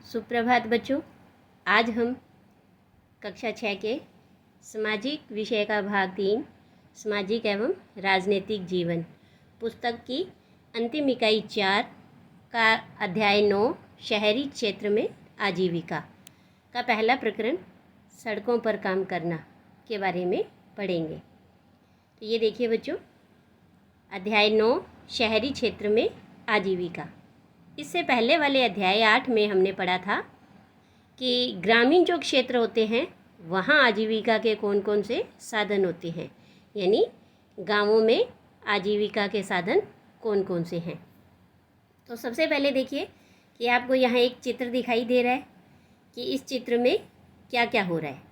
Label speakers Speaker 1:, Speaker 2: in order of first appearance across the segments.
Speaker 1: सुप्रभात बच्चों। आज हम कक्षा 6 के सामाजिक विषय का भाग 3 सामाजिक एवं राजनीतिक जीवन पुस्तक की अंतिम इकाई 4 का अध्याय 9 शहरी क्षेत्र में आजीविका का पहला प्रकरण सड़कों पर काम करना के बारे में पढ़ेंगे। तो ये देखिए बच्चों, अध्याय 9 शहरी क्षेत्र में आजीविका। इससे पहले वाले अध्याय 8 में हमने पढ़ा था कि ग्रामीण जो क्षेत्र होते हैं वहाँ आजीविका के कौन कौन से साधन होते हैं, यानी गांवों में आजीविका के साधन कौन कौन से हैं। तो सबसे पहले देखिए कि आपको यहाँ एक चित्र दिखाई दे रहा है कि इस चित्र में क्या क्या हो रहा है।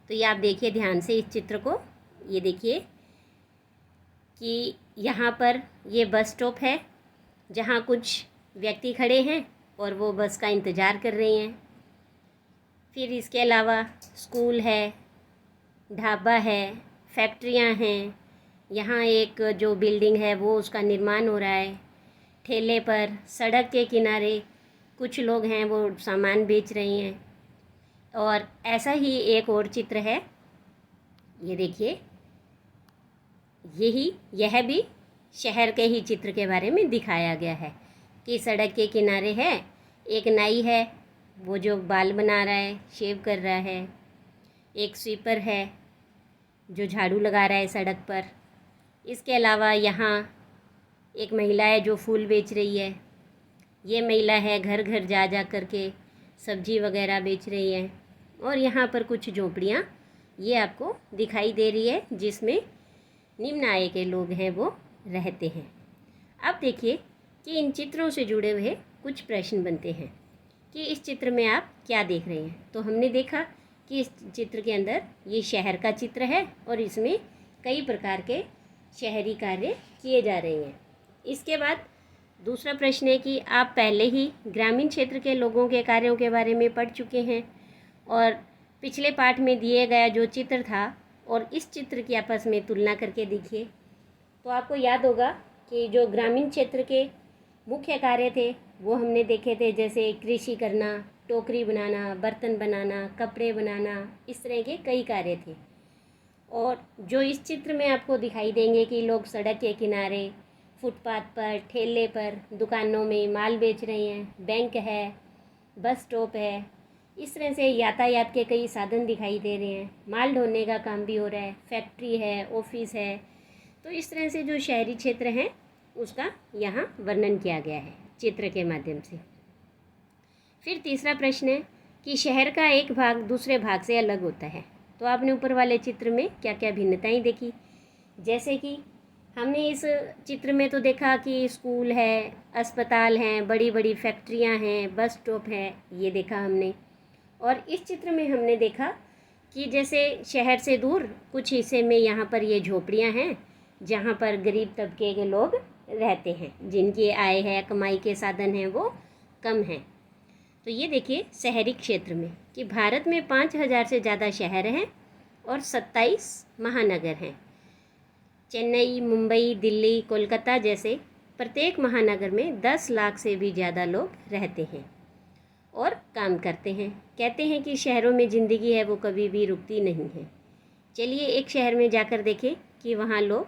Speaker 1: तो ये आप देखिए ध्यान से इस चित्र को। ये देखिए कि यहाँ पर ये बस स्टॉप है जहाँ कुछ व्यक्ति खड़े हैं और वो बस का इंतज़ार कर रहे हैं। फिर इसके अलावा स्कूल है, ढाबा है, फैक्ट्रियां हैं। यहाँ एक जो बिल्डिंग है वो उसका निर्माण हो रहा है। ठेले पर सड़क के किनारे कुछ लोग हैं वो सामान बेच रहे हैं। और ऐसा ही एक और चित्र है, ये देखिए, यह भी शहर के ही चित्र के बारे में दिखाया गया है कि सड़क के किनारे है एक नाई है, वो जो बाल बना रहा है, शेव कर रहा है। एक स्वीपर है जो झाड़ू लगा रहा है सड़क पर। इसके अलावा यहाँ एक महिला है जो फूल बेच रही है। ये महिला है घर घर जा जा करके सब्जी वगैरह बेच रही है। और यहाँ पर कुछ झोंपड़ियाँ ये आपको दिखाई दे रही है जिसमें निम्न आय के लोग हैं वो रहते हैं। अब देखिए कि इन चित्रों से जुड़े हुए कुछ प्रश्न बनते हैं कि इस चित्र में आप क्या देख रहे हैं। तो हमने देखा कि इस चित्र के अंदर ये शहर का चित्र है और इसमें कई प्रकार के शहरी कार्य किए जा रहे हैं। इसके बाद दूसरा प्रश्न है कि आप पहले ही ग्रामीण क्षेत्र के लोगों के कार्यों के बारे में पढ़ चुके हैं और पिछले पाठ में दिए गया जो चित्र था और इस चित्र की आपस में तुलना करके देखिए। तो आपको याद होगा कि जो ग्रामीण क्षेत्र के मुख्य कार्य थे वो हमने देखे थे, जैसे कृषि करना, टोकरी बनाना, बर्तन बनाना, कपड़े बनाना, इस तरह के कई कार्य थे। और जो इस चित्र में आपको दिखाई देंगे कि लोग सड़क के किनारे, फुटपाथ पर, ठेले पर, दुकानों में माल बेच रहे हैं, बैंक है, बस स्टॉप है, इस तरह से यातायात के कई साधन दिखाई दे रहे हैं। माल ढोने का काम भी हो रहा है, फैक्ट्री है, ऑफिस है। तो इस तरह से जो शहरी क्षेत्र हैं उसका यहाँ वर्णन किया गया है चित्र के माध्यम से। फिर तीसरा प्रश्न है कि शहर का एक भाग दूसरे भाग से अलग होता है। तो आपने ऊपर वाले चित्र में क्या क्या भिन्नताएं देखी, जैसे कि हमने इस चित्र में तो देखा कि स्कूल है, अस्पताल हैं, बड़ी बड़ी फैक्ट्रियां हैं, बस स्टॉप है, ये देखा हमने। और इस चित्र में हमने देखा कि जैसे शहर से दूर कुछ हिस्से में यहाँ पर ये झोपड़ियाँ हैं जहाँ पर गरीब तबके के लोग रहते हैं, जिनकी आय है, कमाई के साधन हैं वो कम हैं। तो ये देखिए शहरी क्षेत्र में कि भारत में 5000 से ज़्यादा शहर हैं और 27 महानगर हैं। चेन्नई, मुंबई, दिल्ली, कोलकाता जैसे प्रत्येक महानगर में 10 लाख से भी ज़्यादा लोग रहते हैं और काम करते हैं। कहते हैं कि शहरों में ज़िंदगी है वो कभी भी रुकती नहीं है। चलिए एक शहर में जाकर देखें कि वहाँ लोग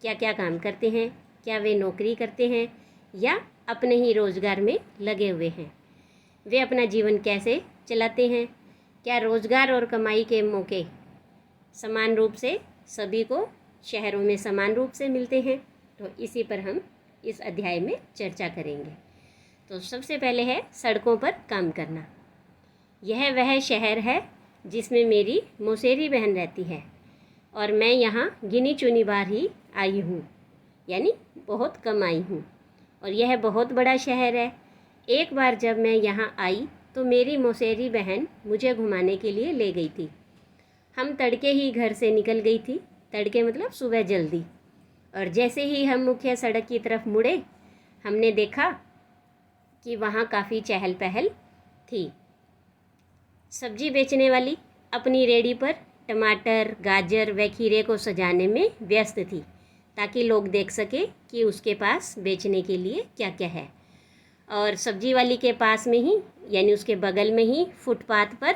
Speaker 1: क्या क्या काम करते हैं, क्या वे नौकरी करते हैं या अपने ही रोज़गार में लगे हुए हैं, वे अपना जीवन कैसे चलाते हैं, क्या रोज़गार और कमाई के मौके समान रूप से सभी को शहरों में समान रूप से मिलते हैं। तो इसी पर हम इस अध्याय में चर्चा करेंगे। तो सबसे पहले है सड़कों पर काम करना। यह वह शहर है जिसमें मेरी मौसेरी बहन रहती है और मैं यहाँ गिनी चुनी बार ही आई हूँ, यानी बहुत कम आई हूँ। और यह बहुत बड़ा शहर है। एक बार जब मैं यहाँ आई तो मेरी मौसेरी बहन मुझे घुमाने के लिए ले गई थी। हम तड़के ही घर से निकल गई थी, तड़के मतलब सुबह जल्दी। और जैसे ही हम मुख्य सड़क की तरफ मुड़े हमने देखा कि वहाँ काफ़ी चहल पहल थी। सब्जी बेचने वाली अपनी रेडी पर टमाटर, गाजर व खीरे को सजाने में व्यस्त थी ताकि लोग देख सके कि उसके पास बेचने के लिए क्या क्या है। और सब्जी वाली के पास में ही यानी उसके बगल में ही फुटपाथ पर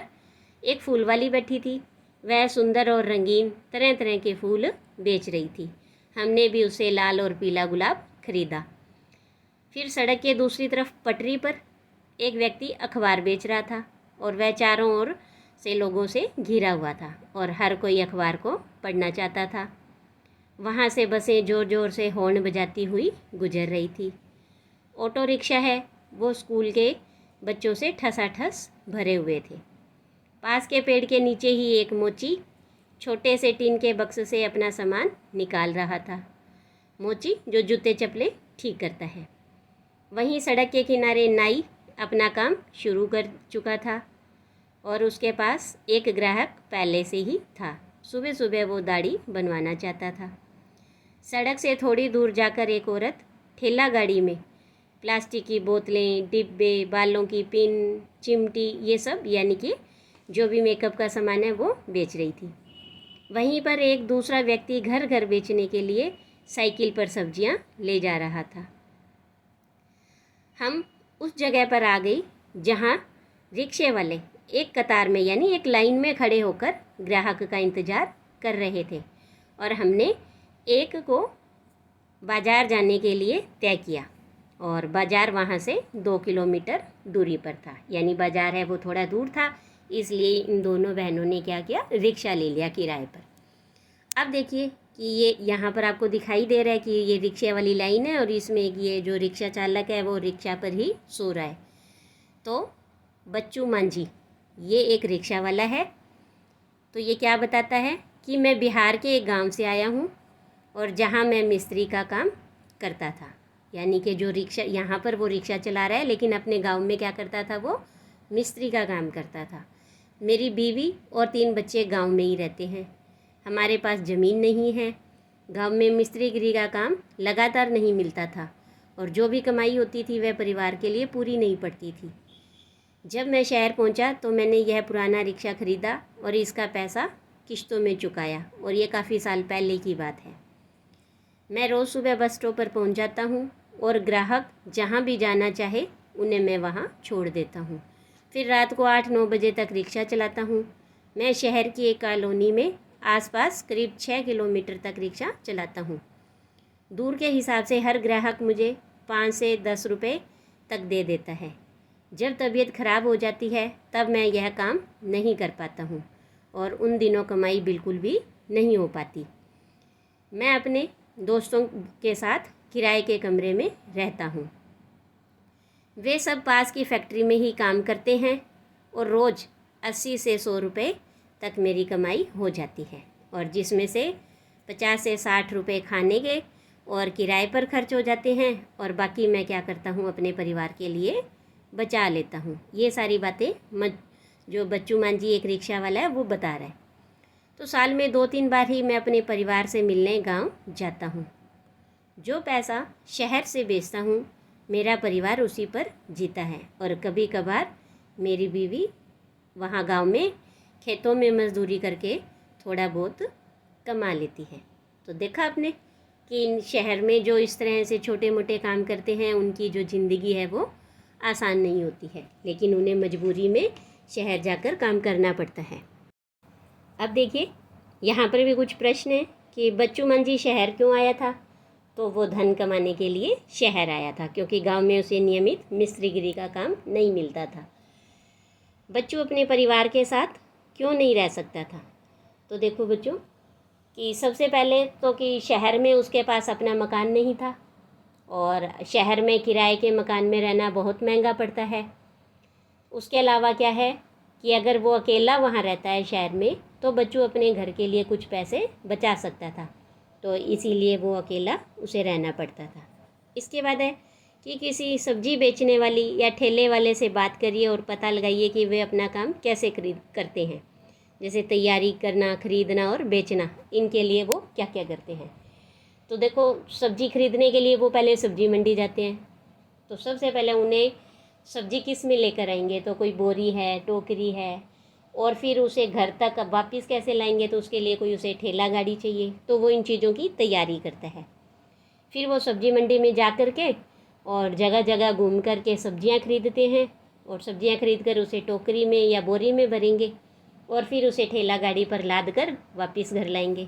Speaker 1: एक फूल वाली बैठी थी। वह सुंदर और रंगीन तरह तरह के फूल बेच रही थी। हमने भी उसे लाल और पीला गुलाब खरीदा। फिर सड़क के दूसरी तरफ पटरी पर एक व्यक्ति अखबार बेच रहा था और वह चारों ओर से लोगों से घिरा हुआ था और हर कोई अखबार को पढ़ना चाहता था। वहाँ से बसें ज़ोर ज़ोर से हॉर्न बजाती हुई गुजर रही थी। ऑटो रिक्शा है वो स्कूल के बच्चों से ठसाठस भरे हुए थे। पास के पेड़ के नीचे ही एक मोची छोटे से टीन के बक्स से अपना सामान निकाल रहा था। मोची जो जूते चप्पलें ठीक करता है। वहीं सड़क के किनारे नाई अपना काम शुरू कर चुका था और उसके पास एक ग्राहक पहले से ही था। सुबह सुबह वो दाढ़ी बनवाना चाहता था। सड़क से थोड़ी दूर जाकर एक औरत ठेला गाड़ी में प्लास्टिक की बोतलें, डिब्बे, बालों की पिन, चिमटी, ये सब यानी कि जो भी मेकअप का सामान है वो बेच रही थी। वहीं पर एक दूसरा व्यक्ति घर घर बेचने के लिए साइकिल पर सब्जियां ले जा रहा था। हम उस जगह पर आ गई जहां रिक्शे वाले एक कतार में यानी एक लाइन में खड़े होकर ग्राहक का इंतज़ार कर रहे थे और हमने एक को बाज़ार जाने के लिए तय किया और बाज़ार वहाँ से 2 किलोमीटर दूरी पर था। यानी बाज़ार है वो थोड़ा दूर था, इसलिए इन दोनों बहनों ने क्या किया, रिक्शा ले लिया किराए पर। अब देखिए कि ये यहाँ पर आपको दिखाई दे रहा है कि ये रिक्शे वाली लाइन है और इसमें ये जो रिक्शा चालक है वो रिक्शा पर ही सो रहा है। तो बच्चू मांझी ये एक रिक्शा वाला है। तो ये क्या बताता है कि मैं बिहार के एक गांव से आया हूँ और जहाँ मैं मिस्त्री का काम करता था। यानी कि जो रिक्शा यहाँ पर वो रिक्शा चला रहा है लेकिन अपने गांव में क्या करता था, वो मिस्त्री का काम करता था। मेरी बीवी और 3 बच्चे गांव में ही रहते हैं। हमारे पास ज़मीन नहीं है। गांव में मिस्त्रीगिरी का काम लगातार नहीं मिलता था और जो भी कमाई होती थी वह परिवार के लिए पूरी नहीं पड़ती थी। जब मैं शहर पहुंचा तो मैंने यह पुराना रिक्शा ख़रीदा और इसका पैसा किश्तों में चुकाया और ये काफ़ी साल पहले की बात है। मैं रोज़ सुबह बस स्टॉप पर पहुंच जाता हूं और ग्राहक जहां भी जाना चाहे उन्हें मैं वहां छोड़ देता हूं। फिर रात को 8-9 बजे तक रिक्शा चलाता हूं। मैं शहर की एक कॉलोनी में आसपास करीब 6 किलोमीटर तक रिक्शा चलाता हूं। दूर के हिसाब से हर ग्राहक मुझे 5 से 10 रुपये तक दे देता है। जब तबीयत ख़राब हो जाती है तब मैं यह काम नहीं कर पाता हूँ और उन दिनों कमाई बिल्कुल भी नहीं हो पाती। मैं अपने दोस्तों के साथ किराए के कमरे में रहता हूँ। वे सब पास की फैक्ट्री में ही काम करते हैं और रोज़ 80 से 100 रुपये तक मेरी कमाई हो जाती है और जिसमें से 50 से 60 रुपये खाने के और किराए पर खर्च हो जाते हैं और बाकी मैं क्या करता हूँ, अपने परिवार के लिए बचा लेता हूँ। ये सारी बातें जो बच्चू मांझी एक रिक्शा वाला है वो बता रहा है। तो साल में 2-3 बार ही मैं अपने परिवार से मिलने गांव जाता हूँ। जो पैसा शहर से बेचता हूँ मेरा परिवार उसी पर जीता है और कभी कभार मेरी बीवी वहाँ गांव में खेतों में मजदूरी करके थोड़ा बहुत कमा लेती है। तो देखा आपने कि इन शहर में जो इस तरह से छोटे मोटे काम करते हैं उनकी जो ज़िंदगी है वो आसान नहीं होती है, लेकिन उन्हें मजबूरी में शहर जाकर काम करना पड़ता है। अब देखिए यहाँ पर भी कुछ प्रश्न हैं कि बच्चू मांझी शहर क्यों आया था। तो वो धन कमाने के लिए शहर आया था क्योंकि गांव में उसे नियमित मिस्त्रीगिरी का काम नहीं मिलता था। बच्चू अपने परिवार के साथ क्यों नहीं रह सकता था। तो देखो बच्चों कि सबसे पहले तो कि शहर में उसके पास अपना मकान नहीं था और शहर में किराए के मकान में रहना बहुत महंगा पड़ता है। उसके अलावा क्या है कि अगर वो अकेला वहाँ रहता है शहर में तो बच्चू अपने घर के लिए कुछ पैसे बचा सकता था, तो इसीलिए वो अकेला उसे रहना पड़ता था। इसके बाद है कि किसी सब्जी बेचने वाली या ठेले वाले से बात करिए और पता लगाइए कि वे अपना काम कैसे करते हैं, जैसे तैयारी करना, खरीदना और बेचना, इनके लिए वो क्या क्या करते हैं। तो देखो सब्ज़ी खरीदने के लिए वो पहले सब्ज़ी मंडी जाते हैं। तो सबसे पहले उन्हें सब्ज़ी किस में लेकर आएंगे, तो कोई बोरी है, टोकरी है, और फिर उसे घर तक वापस कैसे लाएंगे, तो उसके लिए कोई उसे ठेला गाड़ी चाहिए। तो वो इन चीज़ों की तैयारी करता है। फिर वो सब्ज़ी मंडी में जा कर के और जगह जगह घूम कर के सब्जियां खरीदते हैं और सब्जियां खरीद कर उसे टोकरी में या बोरी में भरेंगे और फिर उसे ठेला गाड़ी पर लाद कर वापस घर लाएंगे।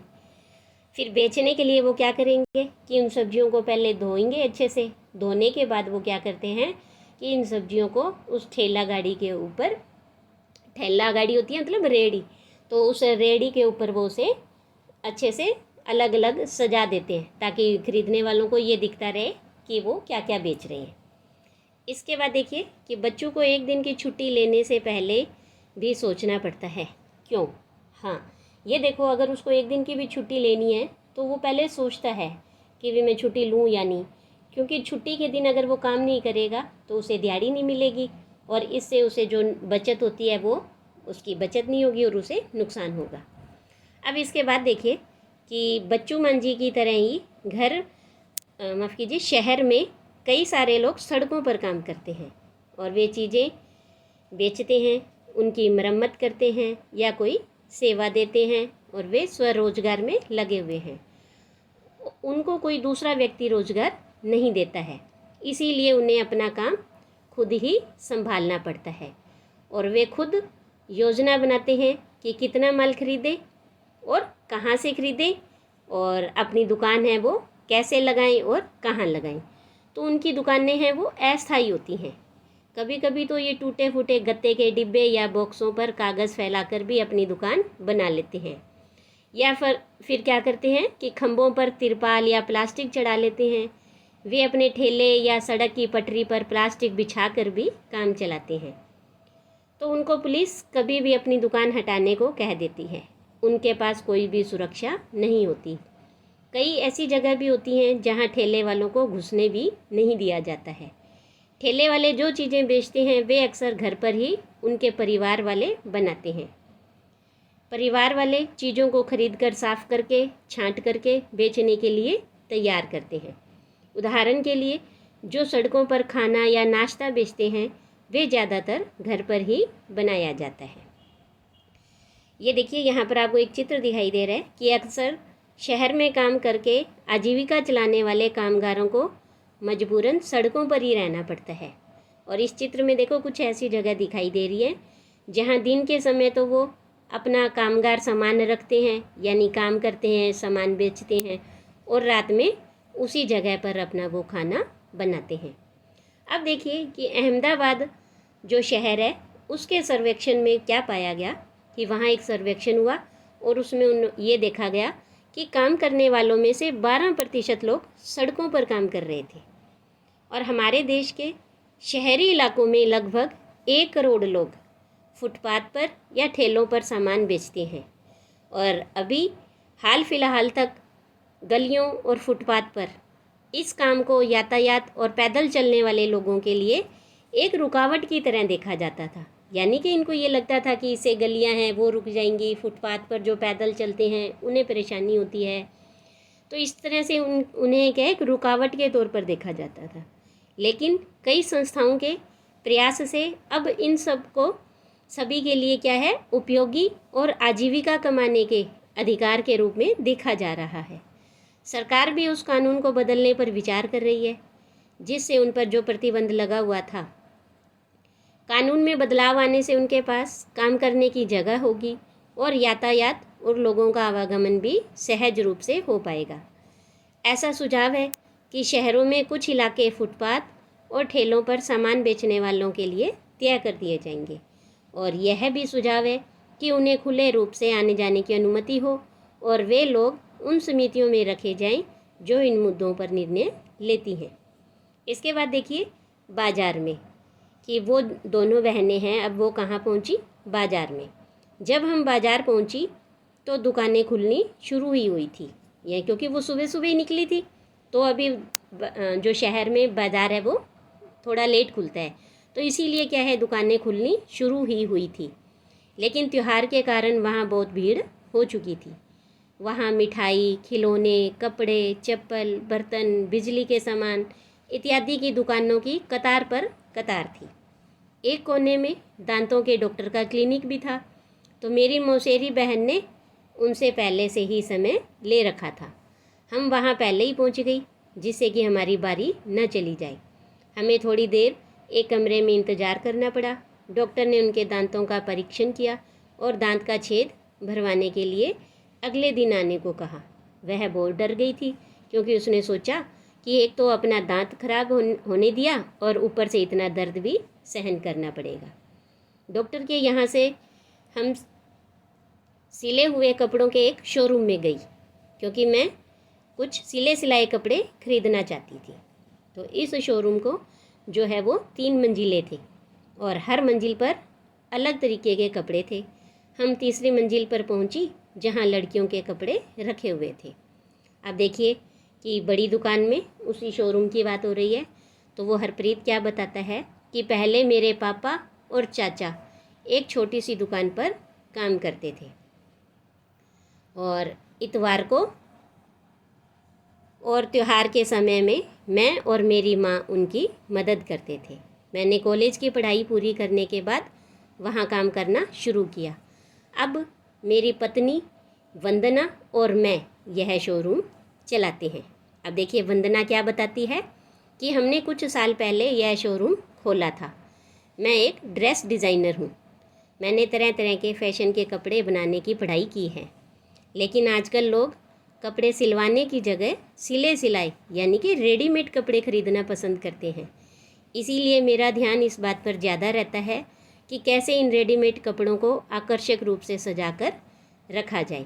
Speaker 1: फिर बेचने के लिए वो क्या करेंगे कि उन सब्जियों को पहले धोएंगे अच्छे से। धोने के बाद वो क्या करते हैं कि इन सब्जियों को उस ठेला गाड़ी के ऊपर, ठेला गाड़ी होती है मतलब रेहड़ी, तो उस रेहड़ी के ऊपर वो उसे अच्छे से अलग अलग सजा देते हैं ताकि खरीदने वालों को ये दिखता रहे कि वो क्या क्या बेच रहे हैं। इसके बाद देखिए कि बच्चों को एक दिन की छुट्टी लेने से पहले भी सोचना पड़ता है। क्यों? हाँ, ये देखो, अगर उसको एक दिन की भी छुट्टी लेनी है तो वो पहले सोचता है कि भी मैं छुट्टी लूँ या नहीं, क्योंकि छुट्टी के दिन अगर वो काम नहीं करेगा तो उसे दिहाड़ी नहीं मिलेगी और इससे उसे जो बचत होती है वो उसकी बचत नहीं होगी और उसे नुकसान होगा। अब इसके बाद देखिए कि बच्चू मांझी की तरह ही माफ़ कीजिए, शहर में कई सारे लोग सड़कों पर काम करते हैं और वे चीज़ें बेचते हैं, उनकी मरम्मत करते हैं या कोई सेवा देते हैं और वे स्वरोजगार में लगे हुए हैं। उनको कोई दूसरा व्यक्ति रोजगार नहीं देता है, इसीलिए उन्हें अपना काम खुद ही संभालना पड़ता है और वे खुद योजना बनाते हैं कि कितना माल खरीदें और कहाँ से खरीदें और अपनी दुकान है वो कैसे लगाएं और कहाँ लगाएं। तो उनकी दुकानें हैं वो अस्थायी होती हैं। कभी कभी तो ये टूटे फूटे गत्ते के डिब्बे या बॉक्सों पर कागज़ फैलाकर भी अपनी दुकान बना लेते हैं, या फिर क्या करते हैं कि खंभों पर तिरपाल या प्लास्टिक चढ़ा लेते हैं। वे अपने ठेले या सड़क की पटरी पर प्लास्टिक बिछाकर भी काम चलाते हैं। तो उनको पुलिस कभी भी अपनी दुकान हटाने को कह देती है। उनके पास कोई भी सुरक्षा नहीं होती। कई ऐसी जगह भी होती हैं जहां ठेले वालों को घुसने भी नहीं दिया जाता है। ठेले वाले जो चीज़ें बेचते हैं वे अक्सर घर पर ही उनके परिवार वाले बनाते हैं। परिवार वाले चीज़ों को खरीद कर साफ करके छांट करके बेचने के लिए तैयार करते हैं। उदाहरण के लिए जो सड़कों पर खाना या नाश्ता बेचते हैं वे ज़्यादातर घर पर ही बनाया जाता है। ये देखिए, यहाँ पर आपको एक चित्र दिखाई दे रहा है कि अक्सर शहर में काम करके आजीविका चलाने वाले कामगारों को मजबूरन सड़कों पर ही रहना पड़ता है। और इस चित्र में देखो कुछ ऐसी जगह दिखाई दे रही है जहाँ दिन के समय तो वो अपना कामगार सामान रखते हैं, यानी काम करते हैं, सामान बेचते हैं, और रात में उसी जगह पर अपना वो खाना बनाते हैं। अब देखिए कि अहमदाबाद जो शहर है उसके सर्वेक्षण में क्या पाया गया कि वहाँ एक सर्वेक्षण हुआ और उसमें ये देखा गया कि काम करने वालों में से 12% लोग सड़कों पर काम कर रहे थे। और हमारे देश के शहरी इलाकों में लगभग 1 करोड़ लोग फुटपाथ पर या ठेलों पर सामान बेचते हैं। और अभी हाल फिलहाल तक गलियों और फुटपाथ पर इस काम को यातायात और पैदल चलने वाले लोगों के लिए एक रुकावट की तरह देखा जाता था। यानी कि इनको ये लगता था कि इससे गलियां हैं वो रुक जाएंगी, फुटपाथ पर जो पैदल चलते हैं उन्हें परेशानी होती है, तो इस तरह से उन्हें क्या एक रुकावट के तौर पर देखा जाता था। लेकिन कई संस्थाओं के प्रयास से अब इन सब को सभी के लिए क्या है, उपयोगी और आजीविका कमाने के अधिकार के रूप में देखा जा रहा है। सरकार भी उस कानून को बदलने पर विचार कर रही है जिससे उन पर जो प्रतिबंध लगा हुआ था, कानून में बदलाव आने से उनके पास काम करने की जगह होगी और यातायात और लोगों का आवागमन भी सहज रूप से हो पाएगा। ऐसा सुझाव है कि शहरों में कुछ इलाके फुटपाथ और ठेलों पर सामान बेचने वालों के लिए तय कर दिए जाएंगे और यह भी सुझाव है कि उन्हें खुले रूप से आने जाने की अनुमति हो और वे लोग उन समितियों में रखे जाएं जो इन मुद्दों पर निर्णय लेती हैं। इसके बाद देखिए बाज़ार में कि वो दोनों बहनें हैं, अब वो कहाँ पहुँची, बाज़ार में। जब हम बाज़ार पहुँची तो दुकानें खुलनी शुरू ही हुई थी, यह क्योंकि वो सुबह सुबह ही निकली थी, तो अभी जो शहर में बाज़ार है वो थोड़ा लेट खुलता है, तो इसीलिए क्या है दुकानें खुलनी शुरू ही हुई थी। लेकिन त्यौहार के कारण वहाँ बहुत भीड़ हो चुकी थी। वहाँ मिठाई, खिलौने, कपड़े, चप्पल, बर्तन, बिजली के सामान इत्यादि की दुकानों की कतार पर कतार थी। एक कोने में दांतों के डॉक्टर का क्लिनिक भी था, तो मेरी मौसेरी बहन ने उनसे पहले से ही समय ले रखा था। हम वहाँ पहले ही पहुँच गई जिससे कि हमारी बारी न चली जाए। हमें थोड़ी देर एक कमरे में इंतज़ार करना पड़ा। डॉक्टर ने उनके दांतों का परीक्षण किया और दांत का छेद भरवाने के लिए अगले दिन आने को कहा। वह बहुत डर गई थी, क्योंकि उसने सोचा कि एक तो अपना दांत खराब होने दिया और ऊपर से इतना दर्द भी सहन करना पड़ेगा। डॉक्टर के यहाँ से हम सिले हुए कपड़ों के एक शोरूम में गई, क्योंकि मैं कुछ सिले सिलाए कपड़े खरीदना चाहती थी। तो इस शोरूम को जो है वो 3 मंजिलें थे और हर मंजिल पर अलग तरीके के कपड़े थे। हम तीसरी मंजिल पर पहुंची, जहां लड़कियों के कपड़े रखे हुए थे। अब देखिए कि बड़ी दुकान में उसी शोरूम की बात हो रही है। तो वो हरप्रीत क्या बताता है कि पहले मेरे पापा और चाचा एक छोटी सी दुकान पर काम करते थे और इतवार को और त्यौहार के समय में मैं और मेरी माँ उनकी मदद करते थे। मैंने कॉलेज की पढ़ाई पूरी करने के बाद वहाँ काम करना शुरू किया। अब मेरी पत्नी वंदना और मैं यह शोरूम चलाते हैं। अब देखिए वंदना क्या बताती है कि हमने कुछ साल पहले यह शोरूम खोला था। मैं एक ड्रेस डिज़ाइनर हूँ। मैंने तरह तरह के फैशन के कपड़े बनाने की पढ़ाई की है, लेकिन आजकल लोग कपड़े सिलवाने की जगह सिले सिलाए यानी कि रेडीमेड कपड़े खरीदना पसंद करते हैं। इसीलिए मेरा ध्यान इस बात पर ज़्यादा रहता है कि कैसे इन रेडीमेड कपड़ों को आकर्षक रूप से सजाकर रखा जाए।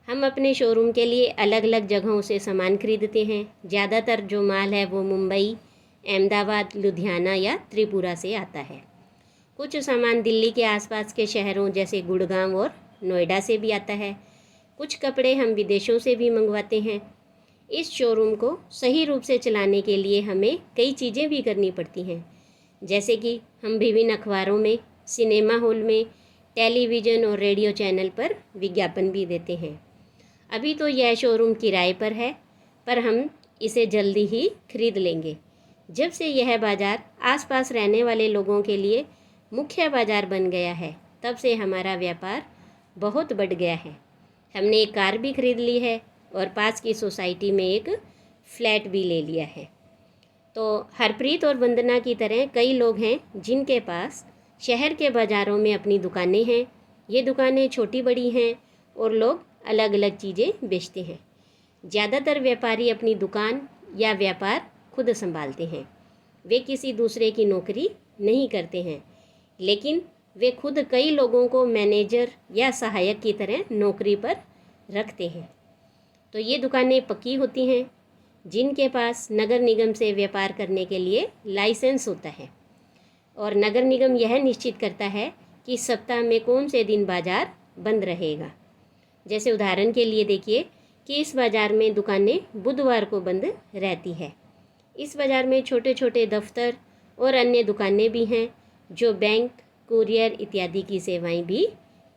Speaker 1: हम अपने शोरूम के लिए अलग अलग जगहों से सामान खरीदते हैं। ज़्यादातर जो माल है वो मुंबई, अहमदाबाद, लुधियाना या त्रिपुरा से आता है। कुछ सामान दिल्ली के आसपास के शहरों जैसे गुड़गांव और नोएडा से भी आता है। कुछ कपड़े हम विदेशों से भी मंगवाते हैं। इस शोरूम को सही रूप से चलाने के लिए हमें कई चीज़ें भी करनी पड़ती हैं, जैसे कि हम विभिन्न अखबारों में, सिनेमा हॉल में, टेलीविज़न और रेडियो चैनल पर विज्ञापन भी देते हैं। अभी तो यह शोरूम किराए पर है, पर हम इसे जल्दी ही खरीद लेंगे। जब से यह बाज़ार आसपास रहने वाले लोगों के लिए मुख्य बाज़ार बन गया है, तब से हमारा व्यापार बहुत बढ़ गया है। हमने एक कार भी खरीद ली है और पास की सोसाइटी में एक फ्लैट भी ले लिया है। तो हरप्रीत और वंदना की तरह कई लोग हैं जिनके पास शहर के बाज़ारों में अपनी दुकानें हैं। ये दुकानें छोटी बड़ी हैं और लोग अलग अलग चीज़ें बेचते हैं। ज़्यादातर व्यापारी अपनी दुकान या व्यापार खुद संभालते हैं। वे किसी दूसरे की नौकरी नहीं करते हैं, लेकिन वे खुद कई लोगों को मैनेजर या सहायक की तरह नौकरी पर रखते हैं। तो ये दुकानें पक्की होती हैं जिनके पास नगर निगम से व्यापार करने के लिए लाइसेंस होता है, और नगर निगम यह निश्चित करता है कि सप्ताह में कौन से दिन बाज़ार बंद रहेगा। जैसे उदाहरण के लिए देखिए कि इस बाज़ार में दुकानें बुधवार को बंद रहती है। इस बाज़ार में छोटे छोटे दफ्तर और अन्य दुकानें भी हैं जो बैंक, कुरियर इत्यादि की सेवाएं भी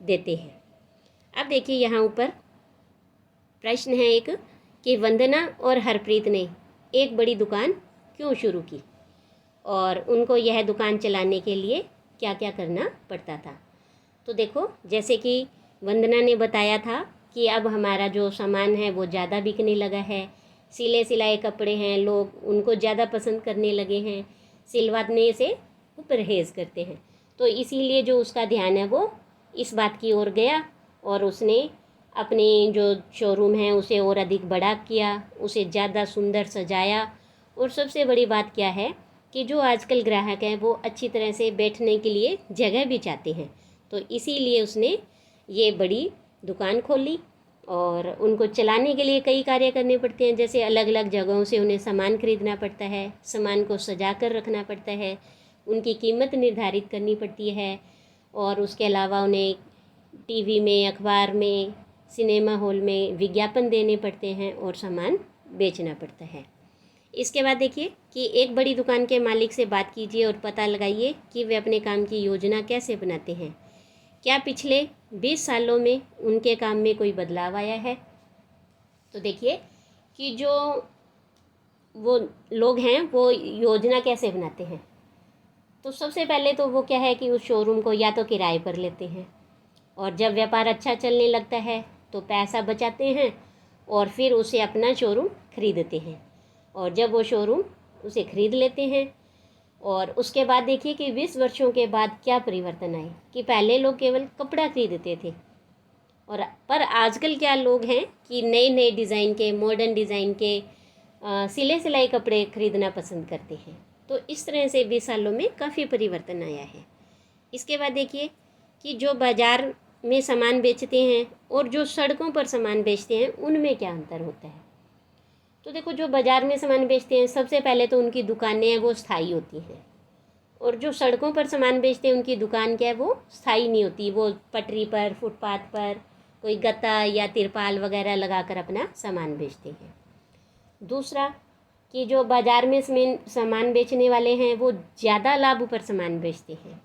Speaker 1: देते हैं। अब देखिए यहाँ ऊपर प्रश्न है एक कि वंदना और हरप्रीत ने एक बड़ी दुकान क्यों शुरू की और उनको यह दुकान चलाने के लिए क्या क्या करना पड़ता था। तो देखो, जैसे कि वंदना ने बताया था कि अब हमारा जो सामान है वो ज़्यादा बिकने लगा है। सिले सिलाए कपड़े हैं, लोग उनको ज़्यादा पसंद करने लगे हैं, सिलवाने से वो परहेज़ करते हैं। तो इसीलिए जो उसका ध्यान है वो इस बात की ओर गया और उसने अपनी जो शोरूम है उसे और अधिक बड़ा किया, उसे ज़्यादा सुंदर सजाया। और सबसे बड़ी बात क्या है कि जो आजकल ग्राहक हैं वो अच्छी तरह से बैठने के लिए जगह भी चाहते हैं। तो इसीलिए उसने ये बड़ी दुकान खोली और उनको चलाने के लिए कई कार्य करने पड़ते हैं। जैसे अलग अलग जगहों से उन्हें सामान खरीदना पड़ता है, सामान को सजा कर रखना पड़ता है, उनकी कीमत निर्धारित करनी पड़ती है, और उसके अलावा उन्हें टीवी में, अखबार में, सिनेमा हॉल में विज्ञापन देने पड़ते हैं और सामान बेचना पड़ता है। इसके बाद देखिए कि एक बड़ी दुकान के मालिक से बात कीजिए और पता लगाइए कि वे अपने काम की योजना कैसे बनाते हैं। क्या पिछले 20 सालों में उनके काम में कोई बदलाव आया है। तो देखिए कि जो वो लोग हैं वो योजना कैसे बनाते हैं। तो सबसे पहले तो वो क्या है कि उस शोरूम को या तो किराए पर लेते हैं, और जब व्यापार अच्छा चलने लगता है तो पैसा बचाते हैं और फिर उसे अपना शोरूम खरीदते हैं। और जब वो शोरूम उसे खरीद लेते हैं। और उसके बाद देखिए कि 20 वर्षों के बाद क्या परिवर्तन आए कि पहले लोग केवल कपड़ा खरीदते थे और पर आजकल क्या लोग हैं कि नए नए डिज़ाइन के, मॉडर्न डिज़ाइन के सिले सिलाई कपड़े खरीदना पसंद करते हैं। तो इस तरह से 20 सालों में काफ़ी परिवर्तन आया है। इसके बाद देखिए कि जो बाज़ार में सामान बेचते हैं और जो सड़कों पर सामान बेचते हैं उनमें क्या अंतर होता है। तो देखो, जो बाज़ार में सामान बेचते हैं सबसे पहले तो उनकी दुकानें हैं वो स्थायी होती हैं, और जो सड़कों पर सामान बेचते हैं उनकी दुकान क्या है वो स्थायी नहीं होती, वो पटरी पर, फुटपाथ पर कोई गत्ता या तिरपाल वगैरह लगाकर अपना सामान बेचते हैं। दूसरा कि जो बाज़ार में सामान बेचने वाले हैं वो ज़्यादा लाभ पर सामान बेचते हैं,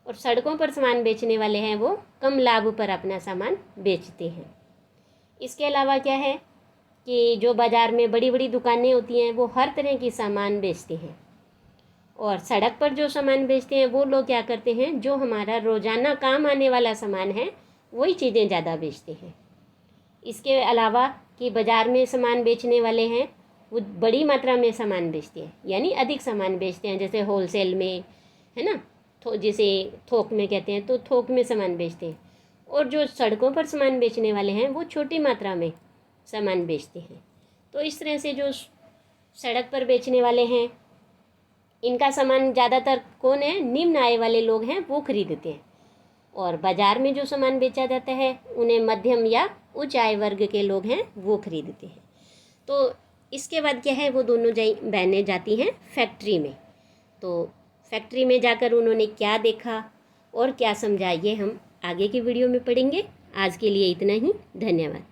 Speaker 1: और सड़कों पर सामान बेचने वाले हैं वो कम लाभ पर अपना सामान बेचते हैं। इसके अलावा क्या है कि जो बाज़ार में बड़ी बड़ी दुकानें होती हैं वो हर तरह की सामान बेचते हैं, और सड़क पर जो सामान बेचते हैं वो लोग क्या करते हैं, जो हमारा रोज़ाना काम आने वाला सामान है वही चीज़ें ज़्यादा बेचते हैं। इसके अलावा कि बाज़ार में सामान बेचने वाले हैं वो बड़ी मात्रा में सामान बेचते हैं, यानी अधिक सामान बेचते हैं, जैसे होलसेल में, है ना, जिसे थोक में कहते हैं, तो थोक में सामान बेचते हैं। और जो सड़कों पर सामान बेचने वाले हैं वो छोटी मात्रा में सामान बेचते हैं। तो इस तरह से जो सड़क पर बेचने वाले हैं इनका सामान ज़्यादातर कौन है, निम्न आय वाले लोग हैं वो खरीदते हैं, और बाज़ार में जो सामान बेचा जाता है उन्हें मध्यम या उच्च आय वर्ग के लोग हैं वो खरीदते हैं। तो इसके बाद क्या है, वो दोनों बहनें जाती हैं फैक्ट्री में। तो फैक्ट्री में जाकर उन्होंने क्या देखा और क्या समझा ये हम आगे की वीडियो में पढ़ेंगे। आज के लिए इतना ही, धन्यवाद।